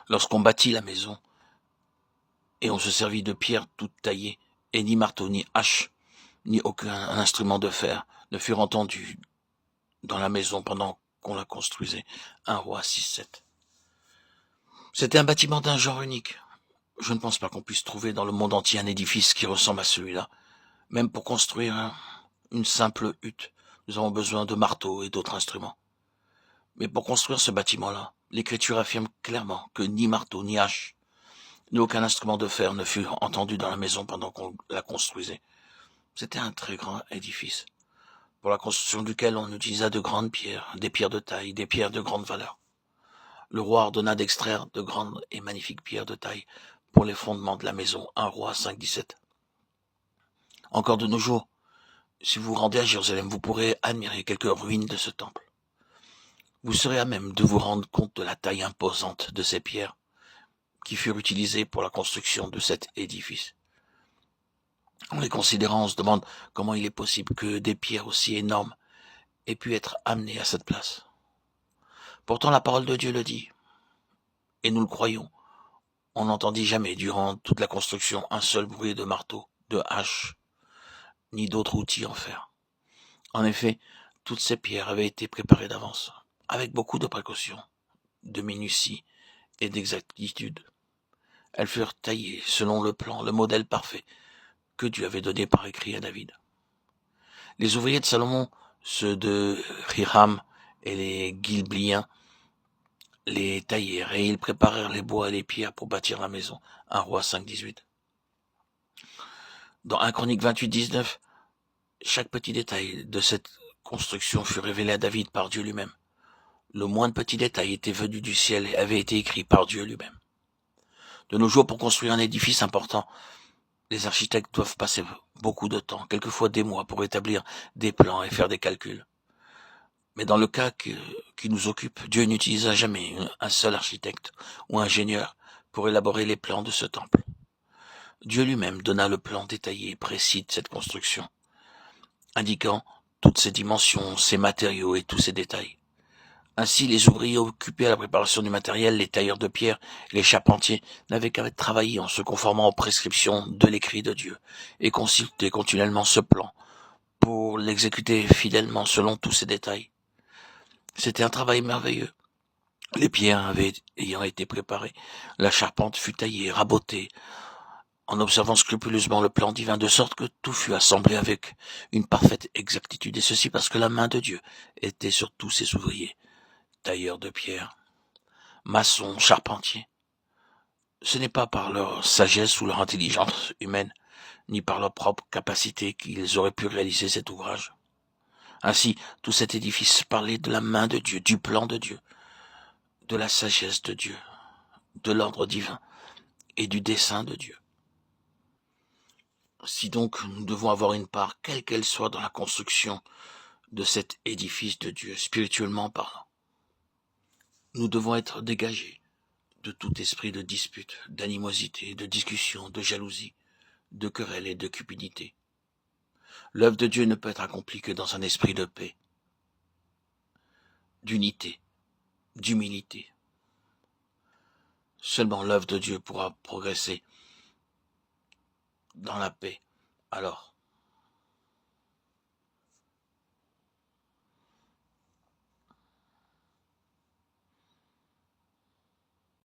Lorsqu'on bâtit la maison, et on se servit de pierres toutes taillées, et ni marteau, ni hache, ni aucun instrument de fer ne furent entendus dans la maison pendant qu'on la construisait. 1 Roi 6-7. C'était un bâtiment d'un genre unique. Je ne pense pas qu'on puisse trouver dans le monde entier un édifice qui ressemble à celui-là. Même pour construire une simple hutte, nous avons besoin de marteaux et d'autres instruments. Mais pour construire ce bâtiment-là, l'Écriture affirme clairement que ni marteau, ni hache, ni aucun instrument de fer ne fut entendu dans la maison pendant qu'on la construisait. C'était un très grand édifice, pour la construction duquel on utilisa de grandes pierres, des pierres de taille, des pierres de grande valeur. Le roi ordonna d'extraire de grandes et magnifiques pierres de taille pour les fondements de la maison. 1 Roi 5-17. Encore de nos jours, si vous vous rendez à Jérusalem, vous pourrez admirer quelques ruines de ce temple. Vous serez à même de vous rendre compte de la taille imposante de ces pierres qui furent utilisées pour la construction de cet édifice. En les considérant, on se demande comment il est possible que des pierres aussi énormes aient pu être amenées à cette place. Pourtant, la parole de Dieu le dit, et nous le croyons. On n'entendit jamais, durant toute la construction, un seul bruit de marteau, de hache, ni d'autres outils en fer. En effet, toutes ces pierres avaient été préparées d'avance, avec beaucoup de précautions, de minutie et d'exactitude. Elles furent taillées selon le plan, le modèle parfait que Dieu avait donné par écrit à David. Les ouvriers de Salomon, ceux de Hiram et les Gilbliens, les taillèrent et ils préparèrent les bois et les pierres pour bâtir la maison. 1 Roi 5-18. Dans 1 Chronique 28-19, chaque petit détail de cette construction fut révélé à David par Dieu lui-même. Le moindre petit détail était venu du ciel et avait été écrit par Dieu lui-même. De nos jours, pour construire un édifice important, les architectes doivent passer beaucoup de temps, quelquefois des mois, pour établir des plans et faire des calculs. Mais dans le cas qui nous occupe, Dieu n'utilisa jamais un seul architecte ou ingénieur pour élaborer les plans de ce temple. Dieu lui-même donna le plan détaillé et précis de cette construction, indiquant toutes ses dimensions, ses matériaux et tous ses détails. Ainsi, les ouvriers occupés à la préparation du matériel, les tailleurs de pierre et les charpentiers n'avaient qu'à travailler en se conformant aux prescriptions de l'écrit de Dieu et consulter continuellement ce plan pour l'exécuter fidèlement selon tous ses détails. C'était un travail merveilleux. Les pierres ayant été préparées, la charpente fut taillée, rabotée, en observant scrupuleusement le plan divin, de sorte que tout fut assemblé avec une parfaite exactitude, et ceci parce que la main de Dieu était sur tous ses ouvriers, tailleurs de pierre, maçons, charpentiers. Ce n'est pas par leur sagesse ou leur intelligence humaine, ni par leur propre capacité qu'ils auraient pu réaliser cet ouvrage. Ainsi, tout cet édifice parlait de la main de Dieu, du plan de Dieu, de la sagesse de Dieu, de l'ordre divin et du dessein de Dieu. Si donc nous devons avoir une part, quelle qu'elle soit, dans la construction de cet édifice de Dieu, spirituellement parlant, nous devons être dégagés de tout esprit de dispute, d'animosité, de discussion, de jalousie, de querelle et de cupidité. L'œuvre de Dieu ne peut être accomplie que dans un esprit de paix, d'unité, d'humilité. Seulement l'œuvre de Dieu pourra progresser dans la paix. Alors,